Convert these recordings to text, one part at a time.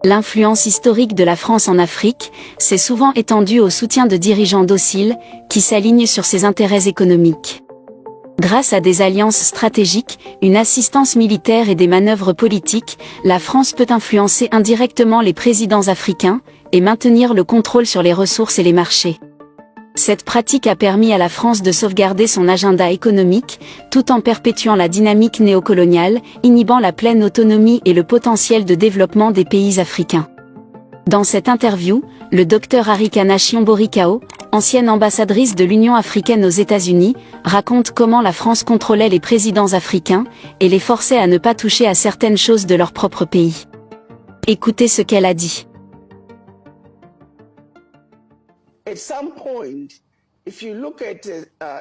L'influence historique de la France en Afrique s'est souvent étendue au soutien de dirigeants dociles, qui s'alignent sur ses intérêts économiques. Grâce à des alliances stratégiques, une assistance militaire et des manœuvres politiques, la France peut influencer indirectement les présidents africains, et maintenir le contrôle sur les ressources et les marchés. Cette pratique a permis à la France de sauvegarder son agenda économique, tout en perpétuant la dynamique néocoloniale, inhibant la pleine autonomie et le potentiel de développement des pays africains. Dans cette interview, le Dr Arikana Chiombo-Rikao, ancienne ambassadrice de l'Union africaine aux États-Unis, raconte comment la France contrôlait les présidents africains, et les forçait à ne pas toucher à certaines choses de leur propre pays. Écoutez ce qu'elle a dit.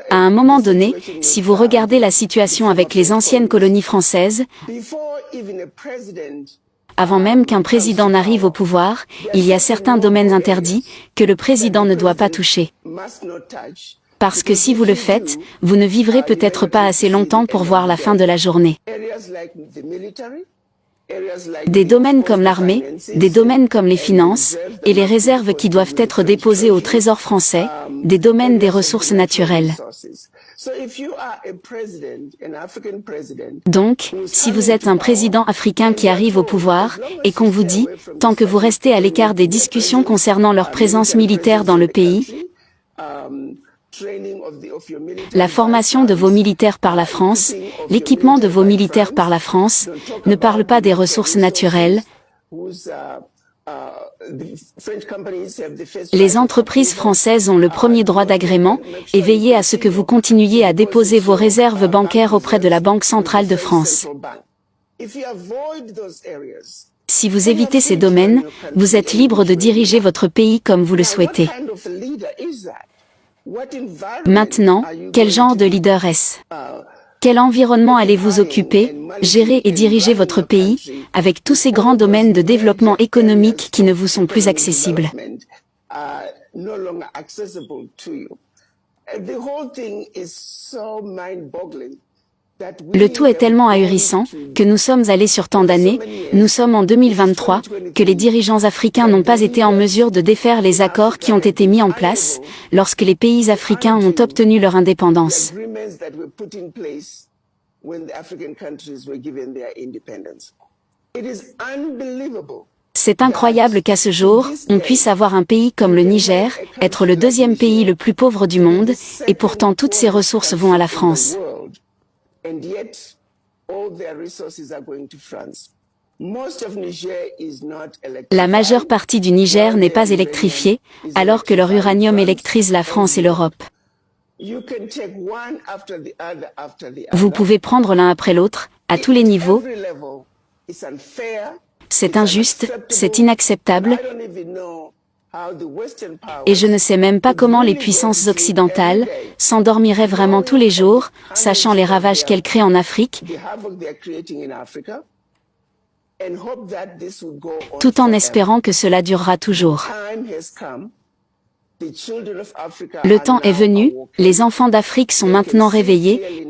À un moment donné, si vous regardez la situation avec les anciennes colonies françaises, avant même qu'un président n'arrive au pouvoir, il y a certains domaines interdits que le président ne doit pas toucher. Parce que si vous le faites, vous ne vivrez peut-être pas assez longtemps pour voir la fin de la journée. Des domaines comme l'armée, des domaines comme les finances, et les réserves qui doivent être déposées au Trésor français, des domaines des ressources naturelles. Donc, si vous êtes un président africain qui arrive au pouvoir, et qu'on vous dit, tant que vous restez à l'écart des discussions concernant leur présence militaire dans le pays, la formation de vos militaires par la France, l'équipement de vos militaires par la France, ne parle pas des ressources naturelles. Les entreprises françaises ont le premier droit d'agrément, et veillez à ce que vous continuiez à déposer vos réserves bancaires auprès de la Banque centrale de France. Si vous évitez ces domaines, vous êtes libre de diriger votre pays comme vous le souhaitez. Maintenant, quel genre de leader est-ce? Quel environnement allez-vous occuper, gérer et diriger votre pays, avec tous ces grands domaines de développement économique qui ne vous sont plus accessibles? Le tout est tellement ahurissant, que nous sommes allés sur tant d'années, nous sommes en 2023, que les dirigeants africains n'ont pas été en mesure de défaire les accords qui ont été mis en place, lorsque les pays africains ont obtenu leur indépendance. C'est incroyable qu'à ce jour, on puisse avoir un pays comme le Niger, être le deuxième pays le plus pauvre du monde, et pourtant toutes ses ressources vont à la France. La majeure partie du Niger n'est pas électrifiée, alors que leur uranium électrise la France et l'Europe. Vous pouvez prendre l'un après l'autre, à tous les niveaux. C'est injuste, c'est inacceptable. Et je ne sais même pas comment les puissances occidentales s'endormiraient vraiment tous les jours, sachant les ravages qu'elles créent en Afrique, tout en espérant que cela durera toujours. Le temps est venu, les enfants d'Afrique sont maintenant réveillés,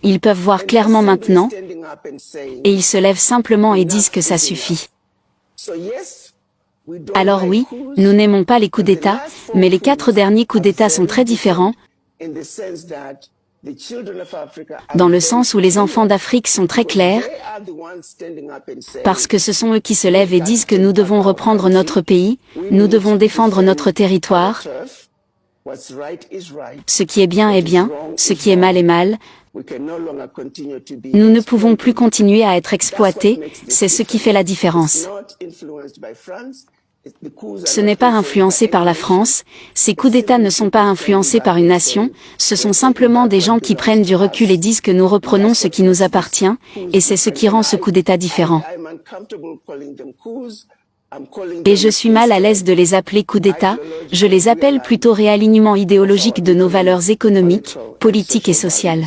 ils peuvent voir clairement maintenant, et ils se lèvent simplement et disent que ça suffit. Alors oui, nous n'aimons pas les coups d'État, mais les 4 derniers coups d'État sont très différents, dans le sens où les enfants d'Afrique sont très clairs, parce que ce sont eux qui se lèvent et disent que nous devons reprendre notre pays, nous devons défendre notre territoire, ce qui est bien est bien, ce qui est mal est mal. Nous ne pouvons plus continuer à être exploités, c'est ce qui fait la différence. Ce n'est pas influencé par la France, ces coups d'État ne sont pas influencés par une nation, ce sont simplement des gens qui prennent du recul et disent que nous reprenons ce qui nous appartient, et c'est ce qui rend ce coup d'État différent. Et je suis mal à l'aise de les appeler coups d'État, je les appelle plutôt réalignement idéologique de nos valeurs économiques, politiques et sociales.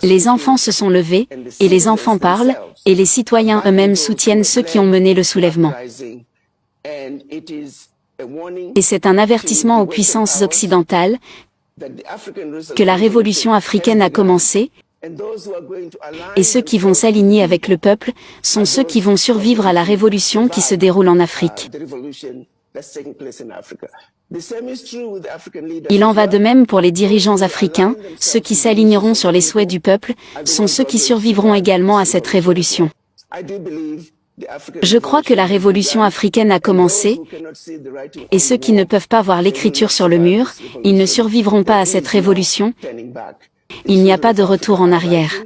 Les enfants se sont levés, et les enfants parlent, et les citoyens eux-mêmes soutiennent ceux qui ont mené le soulèvement. Et c'est un avertissement aux puissances occidentales que la révolution africaine a commencé, Et ceux qui vont s'aligner avec le peuple sont ceux qui vont survivre à la révolution qui se déroule en Afrique. Il en va de même pour les dirigeants africains, ceux qui s'aligneront sur les souhaits du peuple sont ceux qui survivront également à cette révolution. Je crois que la révolution africaine a commencé, et ceux qui ne peuvent pas voir l'écriture sur le mur, ils ne survivront pas à cette révolution. Il n'y a pas de retour en arrière.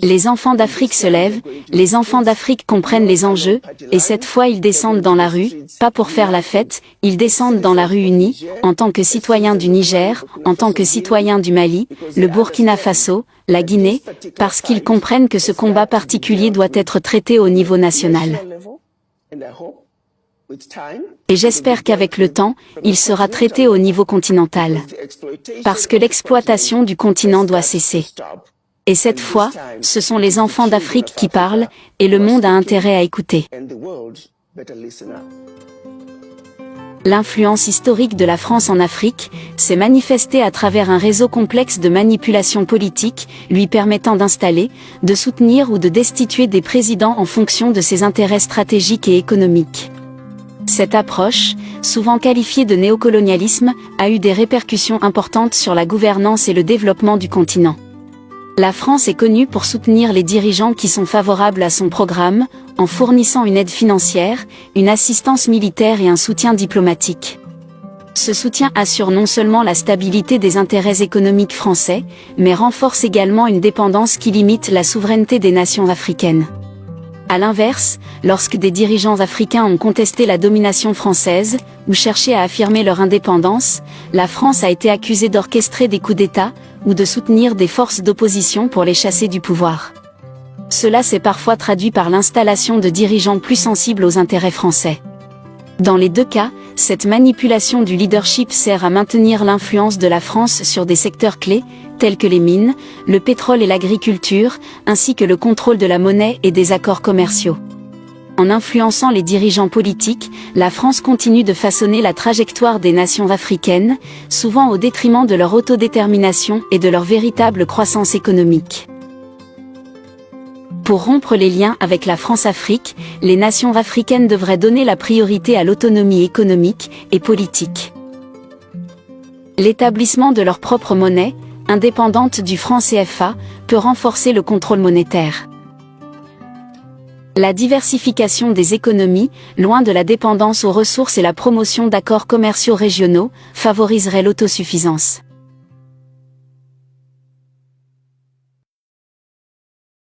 Les enfants d'Afrique se lèvent, les enfants d'Afrique comprennent les enjeux, et cette fois ils descendent dans la rue, pas pour faire la fête, ils descendent dans la rue unis, en tant que citoyens du Niger, en tant que citoyens du Mali, le Burkina Faso, la Guinée, parce qu'ils comprennent que ce combat particulier doit être traité au niveau national. Et j'espère qu'avec le temps, il sera traité au niveau continental. Parce que l'exploitation du continent doit cesser. Et cette fois, ce sont les enfants d'Afrique qui parlent, et le monde a intérêt à écouter. L'influence historique de la France en Afrique s'est manifestée à travers un réseau complexe de manipulations politiques, lui permettant d'installer, de soutenir ou de destituer des présidents en fonction de ses intérêts stratégiques et économiques. Cette approche, souvent qualifiée de néocolonialisme, a eu des répercussions importantes sur la gouvernance et le développement du continent. La France est connue pour soutenir les dirigeants qui sont favorables à son programme, en fournissant une aide financière, une assistance militaire et un soutien diplomatique. Ce soutien assure non seulement la stabilité des intérêts économiques français, mais renforce également une dépendance qui limite la souveraineté des nations africaines. À l'inverse, lorsque des dirigeants africains ont contesté la domination française, ou cherché à affirmer leur indépendance, la France a été accusée d'orchestrer des coups d'État, ou de soutenir des forces d'opposition pour les chasser du pouvoir. Cela s'est parfois traduit par l'installation de dirigeants plus sensibles aux intérêts français. Dans les deux cas, cette manipulation du leadership sert à maintenir l'influence de la France sur des secteurs clés, tels que les mines, le pétrole et l'agriculture, ainsi que le contrôle de la monnaie et des accords commerciaux. En influençant les dirigeants politiques, la France continue de façonner la trajectoire des nations africaines, souvent au détriment de leur autodétermination et de leur véritable croissance économique. Pour rompre les liens avec la France-Afrique, les nations africaines devraient donner la priorité à l'autonomie économique et politique. L'établissement de leur propre monnaie, indépendante du franc CFA, peut renforcer le contrôle monétaire. La diversification des économies, loin de la dépendance aux ressources et la promotion d'accords commerciaux régionaux, favoriserait l'autosuffisance.